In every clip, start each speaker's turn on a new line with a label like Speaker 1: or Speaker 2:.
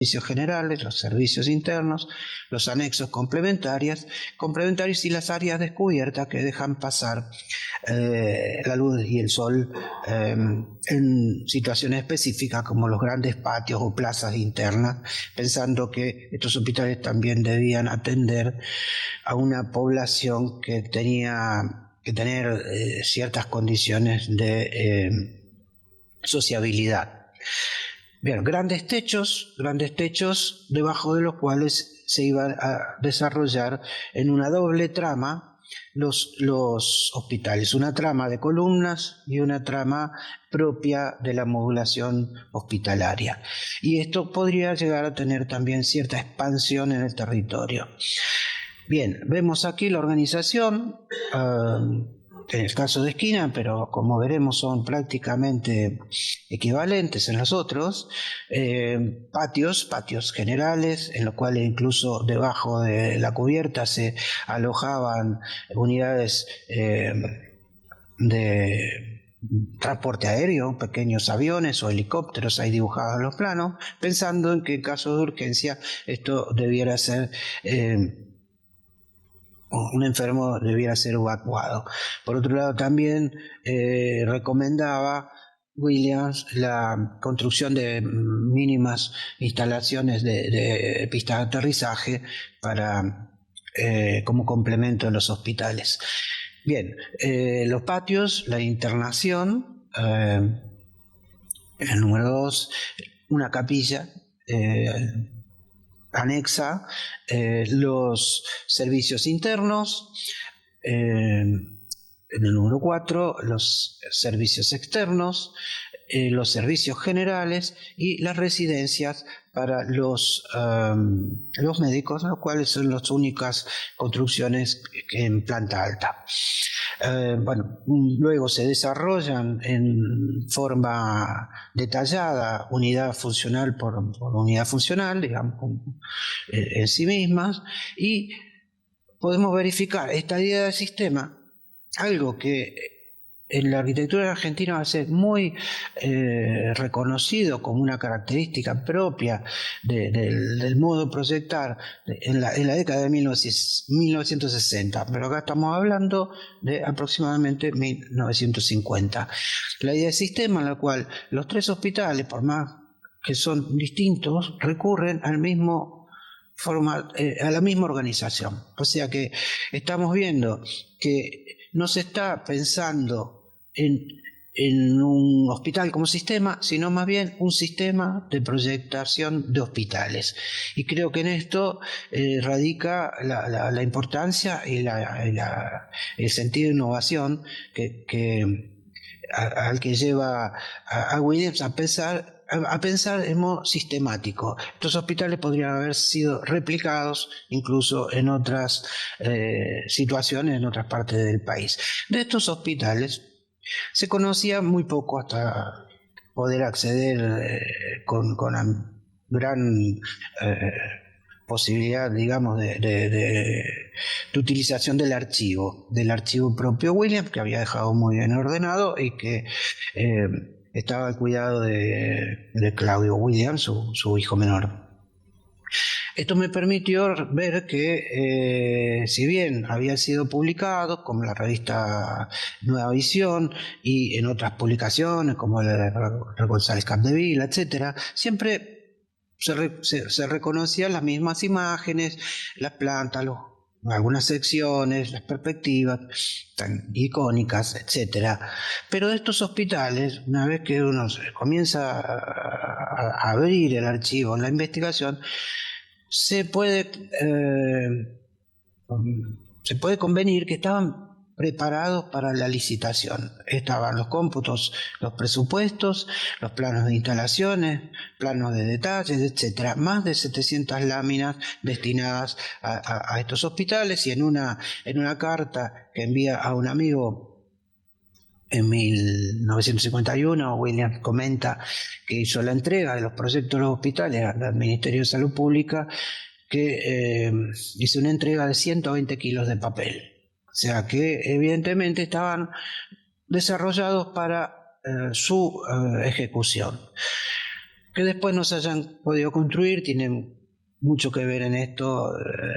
Speaker 1: servicios generales, los servicios internos, los anexos complementarios y las áreas descubiertas que dejan pasar la luz y el sol en situaciones específicas como los grandes patios o plazas internas, pensando que estos hospitales también debían atender a una población que tenía que tener ciertas condiciones de sociabilidad. Bien, grandes techos debajo de los cuales se iban a desarrollar en una doble trama los hospitales, una trama de columnas y una trama propia de la modulación hospitalaria. Y esto podría llegar a tener también cierta expansión en el territorio. Bien, vemos aquí la organización, en el caso de esquina, pero como veremos son prácticamente equivalentes en los otros, patios generales, en los cuales incluso debajo de la cubierta se alojaban unidades de transporte aéreo, pequeños aviones o helicópteros ahí dibujados en los planos, pensando en que en caso de urgencia esto debiera ser... un enfermo debiera ser evacuado. Por otro lado, también recomendaba Williams la construcción de mínimas instalaciones de pistas de aterrizaje para, como complemento de los hospitales. Bien, los patios, la internación, el número 2, una capilla, anexa los servicios internos, en el número 4 los servicios externos, los servicios generales y las residencias para los médicos, los cuales son las únicas construcciones en planta alta. Luego se desarrollan en forma detallada, unidad funcional por unidad funcional, digamos, en sí mismas, y podemos verificar esta idea de sistema, algo que en la arquitectura argentina va a ser muy reconocido como una característica propia del modo de proyectar en la década de 1960, pero acá estamos hablando de aproximadamente 1950. La idea de sistema en la cual los tres hospitales, por más que son distintos, recurren al mismo a la misma organización. O sea que estamos viendo que no se está pensando en un hospital como sistema, sino más bien un sistema de proyectación de hospitales. Y creo que en esto radica la importancia y el sentido de innovación al que lleva a Williams a pensar en modo sistemático. Estos hospitales podrían haber sido replicados incluso en otras situaciones en otras partes del país. De estos hospitales se conocía muy poco hasta poder acceder con gran posibilidad, digamos, de utilización del archivo propio Williams, que había dejado muy bien ordenado y que estaba al cuidado de Claudio Williams, su hijo menor. Esto me permitió ver que, si bien había sido publicado, como la revista Nueva Visión y en otras publicaciones como el González Capdevila, etc., siempre se reconocían las mismas imágenes, las plantas, algunas secciones, las perspectivas tan icónicas, etc. Pero de estos hospitales, una vez que uno comienza a abrir el archivo en la investigación, se puede convenir que estaban preparados para la licitación. Estaban los cómputos, los presupuestos, los planos de instalaciones, planos de detalles, etcétera. Más de 700 láminas destinadas a estos hospitales, y en una carta que envía a un amigo en 1951, Williams comenta que hizo la entrega de los proyectos de los hospitales al Ministerio de Salud Pública, que hizo una entrega de 120 kilos de papel. O sea que evidentemente estaban desarrollados para su ejecución. Que después no se hayan podido construir tienen mucho que ver en esto,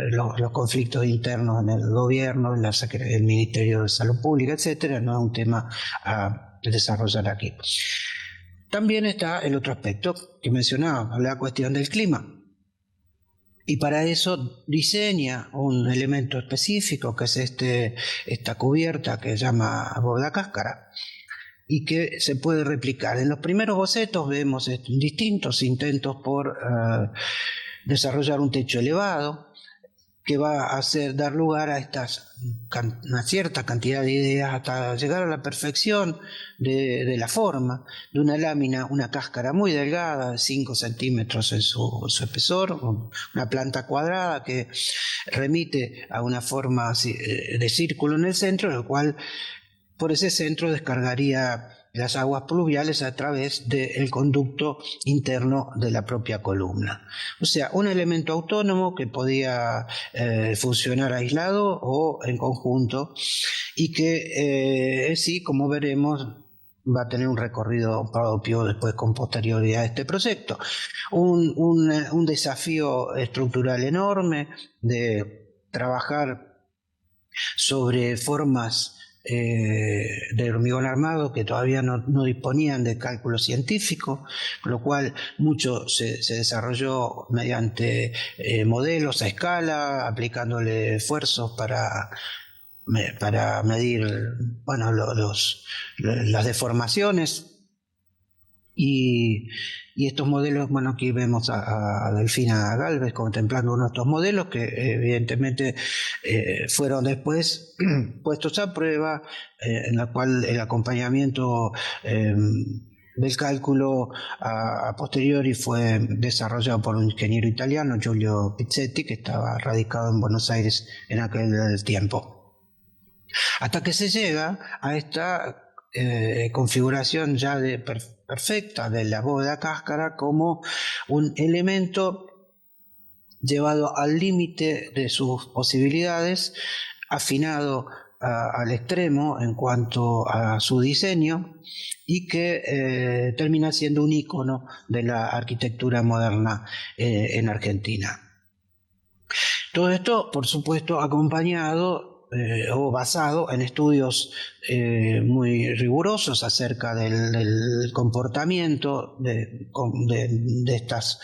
Speaker 1: los conflictos internos en el gobierno, en el Ministerio de Salud Pública, etcétera. No es un tema a desarrollar aquí. También está el otro aspecto que mencionaba, la cuestión del clima. Y para eso diseña un elemento específico, que es esta cubierta que se llama bóveda cáscara, y que se puede replicar. En los primeros bocetos vemos distintos intentos por desarrollar un techo elevado, que va a dar lugar a una cierta cantidad de ideas hasta llegar a la perfección de la forma de una lámina, una cáscara muy delgada, de 5 centímetros en su espesor, una planta cuadrada que remite a una forma de círculo en el centro, en el cual por ese centro descargaría las aguas pluviales a través del conducto interno de la propia columna. O sea, un elemento autónomo que podía funcionar aislado o en conjunto, y que sí, como veremos, va a tener un recorrido propio después con posterioridad a este proyecto. Un desafío estructural enorme de trabajar sobre formas de hormigón armado que todavía no disponían de cálculo científico, con lo cual mucho se desarrolló mediante modelos a escala, aplicándole esfuerzos para medir las deformaciones. Y estos modelos, bueno, aquí vemos a Delfina Galvez contemplando uno de estos modelos que evidentemente fueron después puestos a prueba, en la cual el acompañamiento del cálculo a posteriori fue desarrollado por un ingeniero italiano, Giulio Pizzetti, que estaba radicado en Buenos Aires en aquel tiempo. Hasta que se llega a esta configuración ya perfecta de la bóveda cáscara como un elemento llevado al límite de sus posibilidades, afinado al extremo en cuanto a su diseño, y que termina siendo un ícono de la arquitectura moderna en Argentina. Todo esto, por supuesto, acompañado o basado en estudios muy rigurosos acerca del comportamiento de estas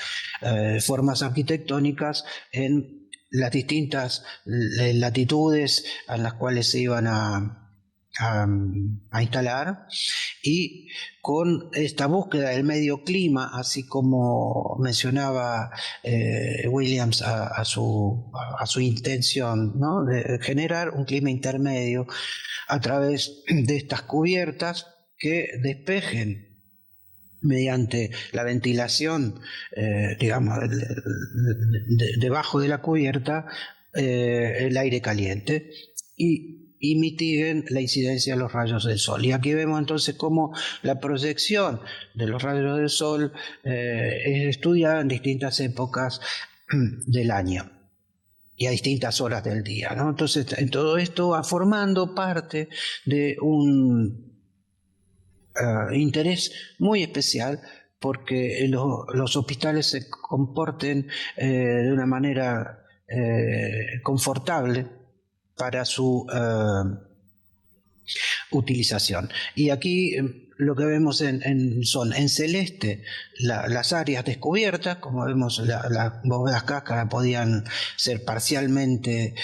Speaker 1: formas arquitectónicas en las distintas latitudes en las cuales se iban a instalar, y con esta búsqueda del medio clima, así como mencionaba Williams a su intención, ¿no?, de generar un clima intermedio a través de estas cubiertas que despejen mediante la ventilación, digamos, debajo de la cubierta, el aire caliente, y mitiguen la incidencia de los rayos del sol. Y aquí vemos entonces cómo la proyección de los rayos del sol es estudiada en distintas épocas del año y a distintas horas del día, ¿no? Entonces, en todo esto va formando parte de un interés muy especial, porque los hospitales se comporten de una manera confortable para su utilización. Y aquí lo que vemos son en celeste las áreas descubiertas. Como vemos, las bóvedas cáscara podían ser parcialmente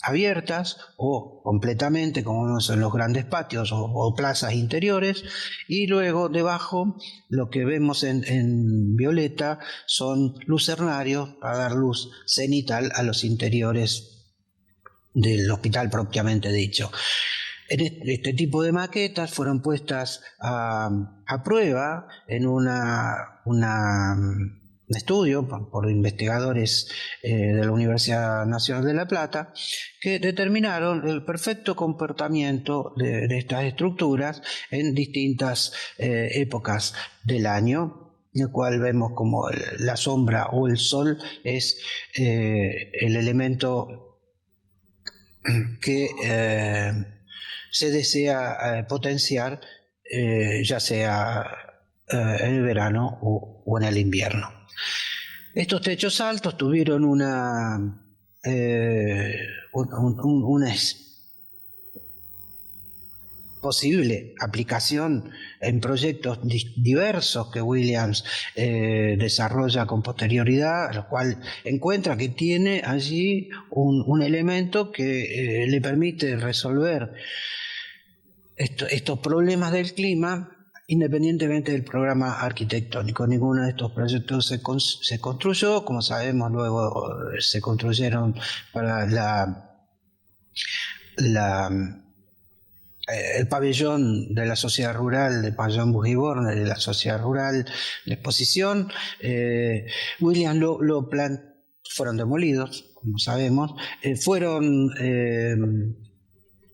Speaker 1: abiertas o completamente, como vemos en los grandes patios o plazas interiores, y luego debajo lo que vemos en violeta son lucernarios para dar luz cenital a los interiores del hospital propiamente dicho. Este tipo de maquetas fueron puestas a prueba en un estudio por investigadores de la Universidad Nacional de La Plata, que determinaron el perfecto comportamiento de estas estructuras en distintas épocas del año, en el cual vemos como la sombra o el sol es el elemento que se desea potenciar, ya sea en el verano o en el invierno. Estos techos altos tuvieron una posible aplicación en proyectos diversos que Williams desarrolla con posterioridad, lo cual encuentra que tiene allí un elemento que le permite resolver estos problemas del clima independientemente del programa arquitectónico. Ninguno de estos proyectos se construyó, como sabemos, luego se construyeron para el pabellón de la sociedad rural de Pabellón Bugiborne, de la sociedad rural de exposición. William fueron demolidos, como sabemos, fueron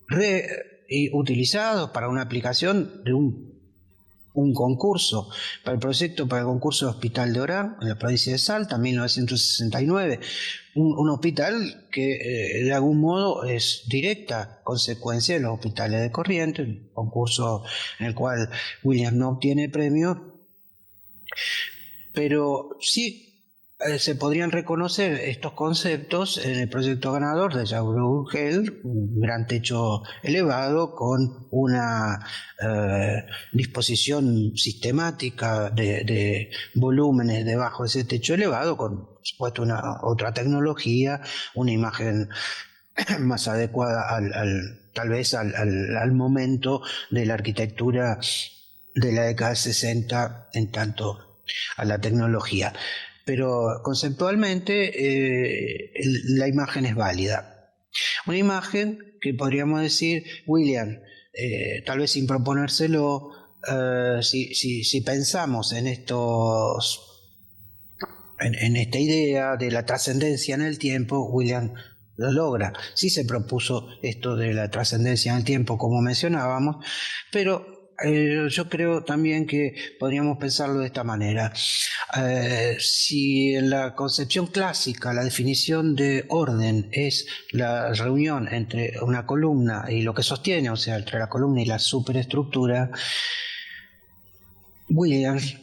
Speaker 1: reutilizados para una aplicación de un concurso para el concurso de Hospital de Orán en la provincia de Salta, en 1969, un hospital que de algún modo es directa consecuencia de los hospitales de Corrientes, un concurso en el cual Williams no obtiene premio, pero sí se podrían reconocer estos conceptos en el proyecto ganador de Jacques Brugel, un gran techo elevado con una disposición sistemática de volúmenes debajo de ese techo elevado, con por supuesto otra tecnología, una imagen más adecuada tal vez al momento de la arquitectura de la década de 60 en tanto a la tecnología. Pero conceptualmente la imagen es válida. Una imagen que podríamos decir, William, tal vez sin proponérselo, si pensamos en esta idea de la trascendencia en el tiempo, William lo logra. Sí se propuso esto de la trascendencia en el tiempo, como mencionábamos, pero yo creo también que podríamos pensarlo de esta manera. Si en la concepción clásica la definición de orden es la reunión entre una columna y lo que sostiene, o sea, entre la columna y la superestructura, Williams,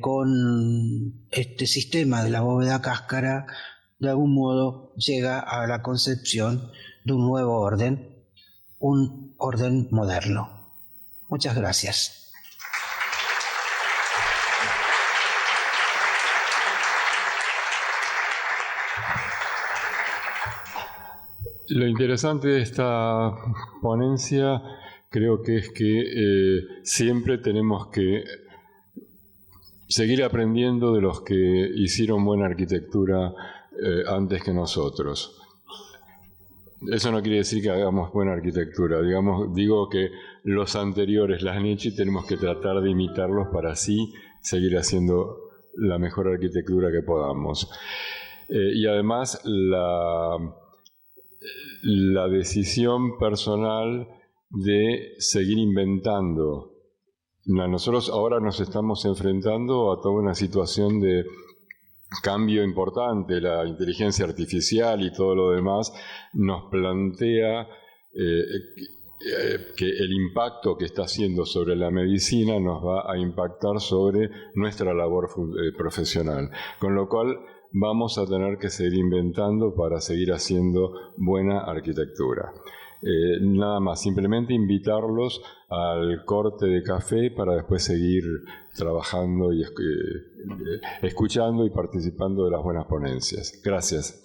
Speaker 1: con este sistema de la bóveda cáscara, de algún modo llega a la concepción de un nuevo orden, un orden moderno. Muchas gracias.
Speaker 2: Lo interesante de esta ponencia creo que es que siempre tenemos que seguir aprendiendo de los que hicieron buena arquitectura antes que nosotros. Eso no quiere decir que hagamos buena arquitectura, digo que los anteriores la han hecho y tenemos que tratar de imitarlos para así seguir haciendo la mejor arquitectura que podamos. Y además la decisión personal de seguir inventando. Nosotros ahora nos estamos enfrentando a toda una situación de cambio importante. La inteligencia artificial y todo lo demás nos plantea que el impacto que está haciendo sobre la medicina nos va a impactar sobre nuestra labor profesional, con lo cual vamos a tener que seguir inventando para seguir haciendo buena arquitectura. Nada más, simplemente invitarlos al corte de café para después seguir trabajando y escuchando y participando de las buenas ponencias. Gracias.